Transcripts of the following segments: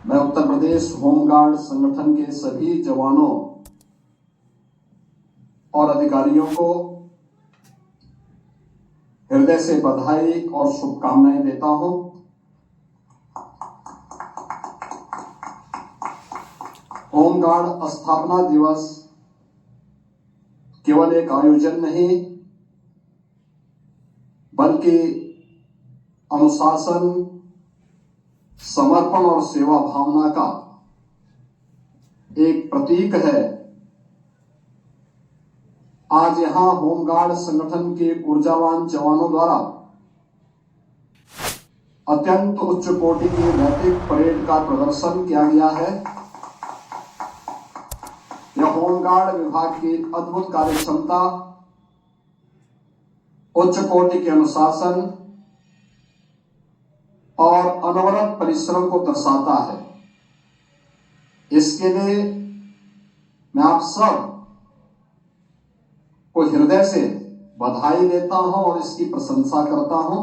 मैं उत्तर प्रदेश होमगार्ड संगठन के सभी जवानों और अधिकारियों को हृदय से बधाई और शुभकामनाएं देता हूं। होमगार्ड स्थापना दिवस केवल एक आयोजन नहीं, बल्कि अनुशासन, समर्पण और सेवा भावना का एक प्रतीक है। आज यहां होमगार्ड संगठन के ऊर्जावान जवानों द्वारा अत्यंत उच्च कोटि की नैतिक परेड का प्रदर्शन किया गया है। यह होमगार्ड विभाग की अद्भुत कार्य क्षमता, उच्च कोटि के अनुशासन और अनवरत परिश्रम को दर्शाता है। इसके लिए मैं आप सब को हृदय से बधाई देता हूं और इसकी प्रशंसा करता हूं।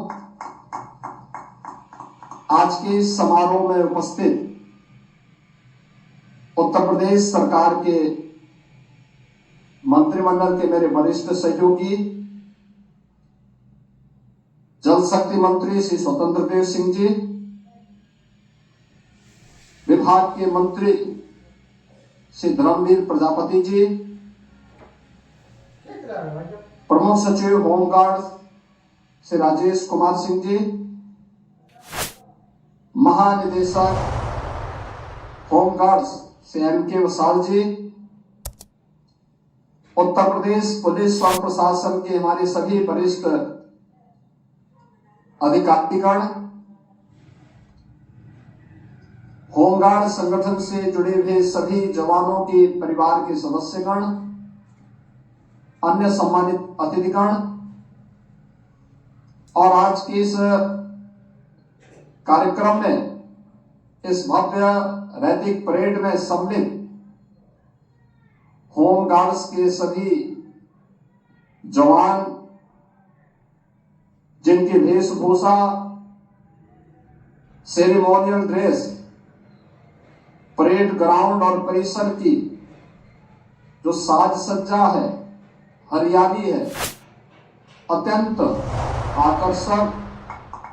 आज के इस समारोह में उपस्थित उत्तर प्रदेश सरकार के मंत्रिमंडल के मेरे वरिष्ठ सहयोगी, जल शक्ति मंत्री श्री स्वतंत्र देव सिंह जी, विभाग के मंत्री श्री धर्मवीर प्रजापति जी, प्रमुख सचिव होमगार्ड श्री राजेश कुमार सिंह जी, महानिदेशक होमगार्ड श्री M.K. वसाल जी, उत्तर प्रदेश पुलिस और प्रशासन के हमारे सभी वरिष्ठ अधिकारीगण, होमगार्ड संगठन से जुड़े हुए सभी जवानों के परिवार के सदस्यगण, अन्य सम्मानित अतिथिगण और आज के इस कार्यक्रम में, इस भव्य रैतिक परेड में सम्मिलित होमगार्ड्स के सभी जवान, जिनकी वेशभूषा, सेरेमोनियल ड्रेस, परेड ग्राउंड और परिसर की जो साज सज्जा है, हरियाली है, अत्यंत आकर्षक,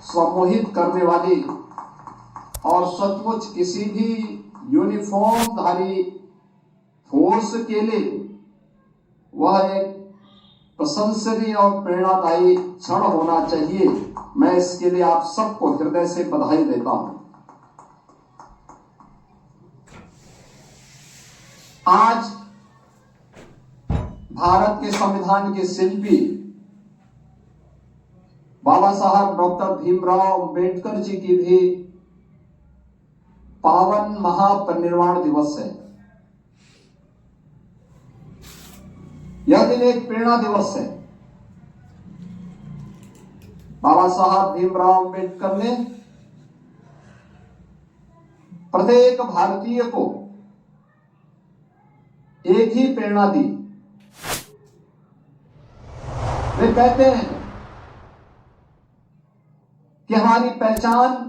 सम्मोहित करने वाली और सचमुच किसी भी यूनिफॉर्मधारी फोर्स के लिए वह एक प्रशंसनीय और प्रेरणादायी क्षण होना चाहिए। मैं इसके लिए आप सबको हृदय से बधाई देता हूं। आज भारत के संविधान के शिल्पी बाबा साहब डॉक्टर भीमराव अंबेडकर जी की भी पावन महापरिनिर्वाण दिवस है। यह दिन एक प्रेरणा दिवस है। बाबा साहब भीमराव अंबेडकर ने प्रत्येक भारतीय को एक ही प्रेरणा दी। वे कहते हैं कि हमारी पहचान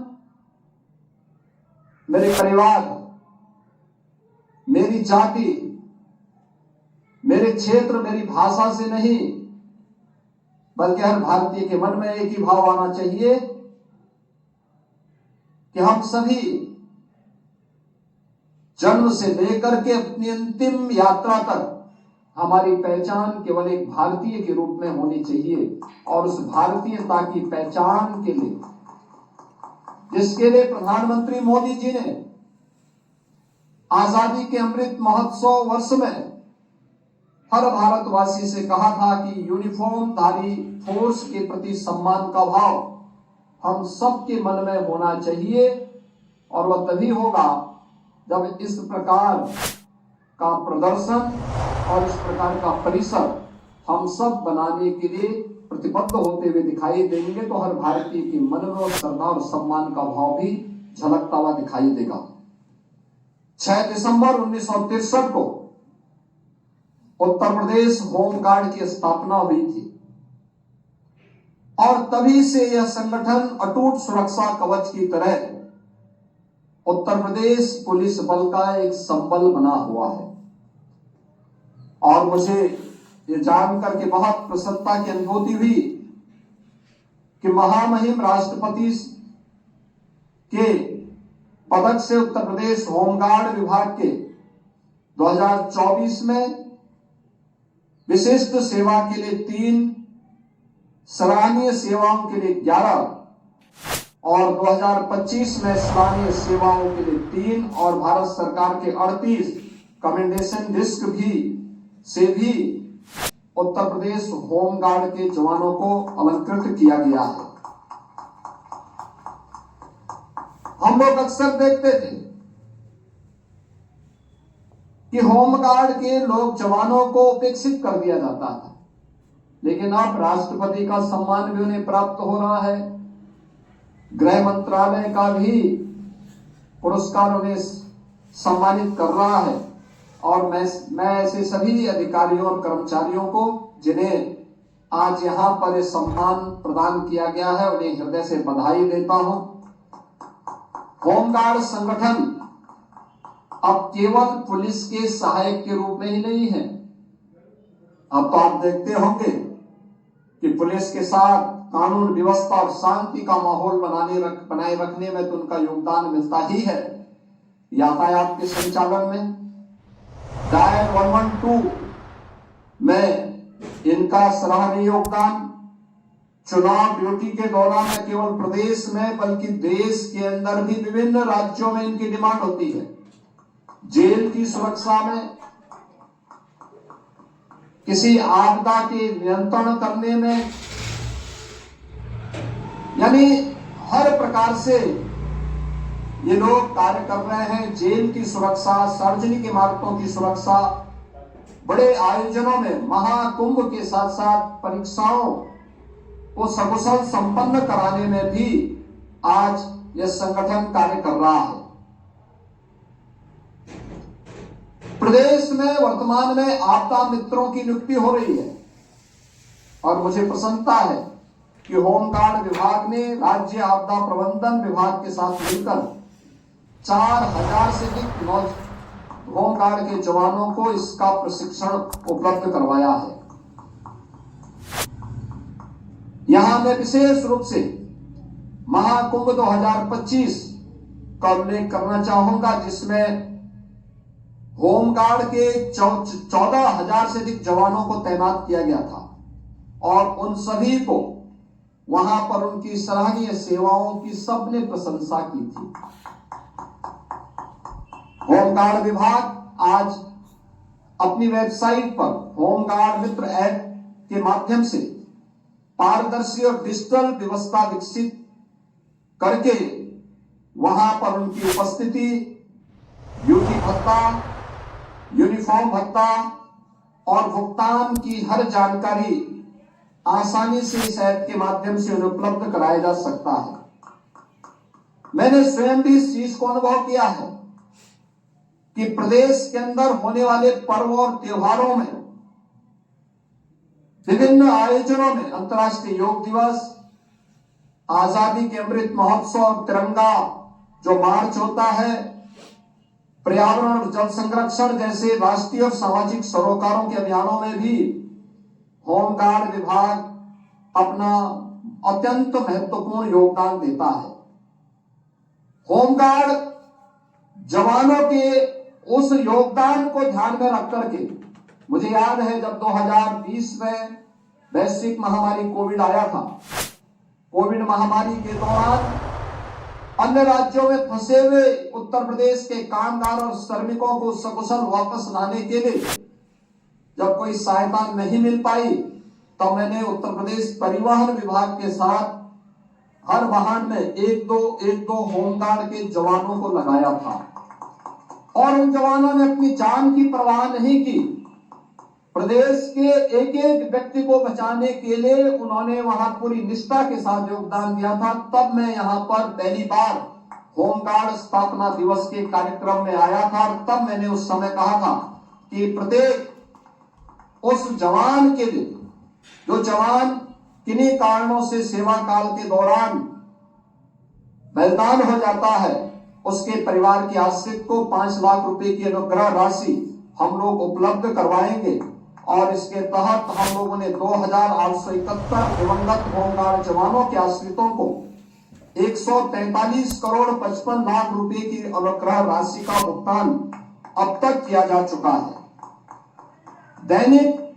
मेरे परिवार, मेरी जाति, मेरे क्षेत्र, मेरी भाषा से नहीं, बल्कि हर भारतीय के मन में एक ही भाव आना चाहिए कि हम सभी जन्म से लेकर के अपनी अंतिम यात्रा तक हमारी पहचान केवल एक भारतीय के रूप में होनी चाहिए। और उस भारतीयता की पहचान के लिए, जिसके लिए प्रधानमंत्री मोदी जी ने आजादी के अमृत महोत्सव वर्ष में हर भारतवासी से कहा था कि यूनिफॉर्मधारी फोर्स के प्रति सम्मान का भाव हम सबके मन में होना चाहिए। और वह तभी होगा जब इस प्रकार का प्रदर्शन और इस प्रकार का परिसर हम सब बनाने के लिए प्रतिबद्ध होते हुए दिखाई देंगे, तो हर भारतीय के मन में श्रद्धा और सम्मान का भाव भी झलकता हुआ दिखाई देगा। 6 दिसंबर 1963 को उत्तर प्रदेश होमगार्ड की स्थापना हुई थी और तभी से यह संगठन अटूट सुरक्षा कवच की तरह उत्तर प्रदेश पुलिस बल का एक संबल बना हुआ है। और मुझे ये जानकर के बहुत प्रसन्नता की अनुभूति हुई कि महामहिम राष्ट्रपति के पदक से उत्तर प्रदेश होमगार्ड विभाग के 2024 में विशिष्ट सेवा के लिए 3, सराहनीय सेवाओं के लिए 11 और 2025 में सराहनीय सेवाओं के लिए 3 और भारत सरकार के 38 कमेंडेशन डिस्क से भी उत्तर प्रदेश होमगार्ड के जवानों को अलंकृत किया गया है। हम लोग अक्सर देखते थे कि होमगार्ड के लोग जवानों को उपेक्षित कर दिया जाता था, लेकिन अब राष्ट्रपति का सम्मान भी उन्हें प्राप्त हो रहा है। गृह मंत्रालय का भी पुरस्कार उन्हें सम्मानित कर रहा है। और मैं ऐसे सभी अधिकारियों और कर्मचारियों को जिन्हें आज यहां पर यह सम्मान प्रदान किया गया है, उन्हें हृदय से बधाई देता हूं। होमगार्ड संगठन अब केवल पुलिस के सहायक के रूप में ही नहीं है। अब तो आप देखते होंगे कि पुलिस के साथ कानून व्यवस्था और शांति का माहौल बनाए रखने में तो उनका योगदान मिलता ही है। यातायात के संचालन में डायल 112 में इनका सराहनीय योगदान, चुनाव ड्यूटी के दौरान न केवल प्रदेश में बल्कि देश के अंदर भी विभिन्न राज्यों में इनकी डिमांड होती है। जेल की सुरक्षा में, किसी आपदा के नियंत्रण करने में, यानी हर प्रकार से ये लोग कार्य कर रहे हैं। जेल की सुरक्षा, सार्वजनिक इमारतों की सुरक्षा, बड़े आयोजनों में महाकुंभ के साथ साथ परीक्षाओं को सकुशल संपन्न कराने में भी आज यह संगठन कार्य कर रहा है। प्रदेश में वर्तमान में आपदा मित्रों की नियुक्ति हो रही है और मुझे प्रसन्नता है कि होमगार्ड विभाग ने राज्य आपदा प्रबंधन विभाग के साथ मिलकर 4000 से अधिक होमगार्ड के जवानों को इसका प्रशिक्षण उपलब्ध करवाया है। यहां मैं विशेष रूप से महाकुंभ 2025 का उल्लेख करना चाहूंगा, जिसमें होमगार्ड के 14,000 से अधिक जवानों को तैनात किया गया था और उन सभी को वहां पर उनकी सराहनीय सेवाओं की सबने प्रशंसा की थी। होमगार्ड विभाग आज अपनी वेबसाइट पर होमगार्ड मित्र ऐप के माध्यम से पारदर्शी और डिजिटल व्यवस्था विकसित करके वहां पर उनकी उपस्थिति, ड्यूटी भत्ता, यूनिफॉर्म भत्ता और भुगतान की हर जानकारी आसानी से इस ऐप के माध्यम से उन्हें उपलब्ध कराया जा सकता है। मैंने स्वयं भी इस चीज को अनुभव किया है कि प्रदेश के अंदर होने वाले पर्व और त्योहारों में, विभिन्न आयोजनों में, अंतर्राष्ट्रीय योग दिवस, आजादी के अमृत महोत्सव, तिरंगा जो मार्च होता है, पर्यावरण और जल संरक्षण जैसे राष्ट्रीय और सामाजिक सरोकारों के अभियानों में भी होमगार्ड विभाग अपना अत्यंत महत्वपूर्ण योगदान देता है। होमगार्ड जवानों के उस योगदान को ध्यान में रख करके मुझे याद है जब 2020 में वैश्विक महामारी कोविड आया था, कोविड महामारी के दौरान अन्य राज्यों में फंसे हुए उत्तर प्रदेश के कामगार और श्रमिकों को सकुशल वापस लाने के लिए जब कोई सहायता नहीं मिल पाई, तब मैंने उत्तर प्रदेश परिवहन विभाग के साथ हर वाहन में एक दो होमगार्ड के जवानों को लगाया था और उन जवानों ने अपनी जान की परवाह नहीं की। प्रदेश के एक एक व्यक्ति को बचाने के लिए उन्होंने वहां पूरी निष्ठा के साथ योगदान दिया था। तब मैं यहां पर पहली बार होमगार्ड स्थापना दिवस के कार्यक्रम में आया था और तब मैंने उस समय कहा था कि प्रत्येक उस जवान के लिए, जो जवान किन्हीं कारणों से सेवा काल के दौरान बलिदान हो जाता है, उसके परिवार के आश्रित को 5 लाख रुपए की अनुग्रह राशि हम लोग उपलब्ध करवाएंगे और इसके तहत हम लोगों ने 2871 दिवंगत होमगार्ड जवानों के आश्रितों को 143 करोड़ 55 लाख रुपए की अनुग्रह राशि का भुगतान अब तक किया जा चुका है। दैनिक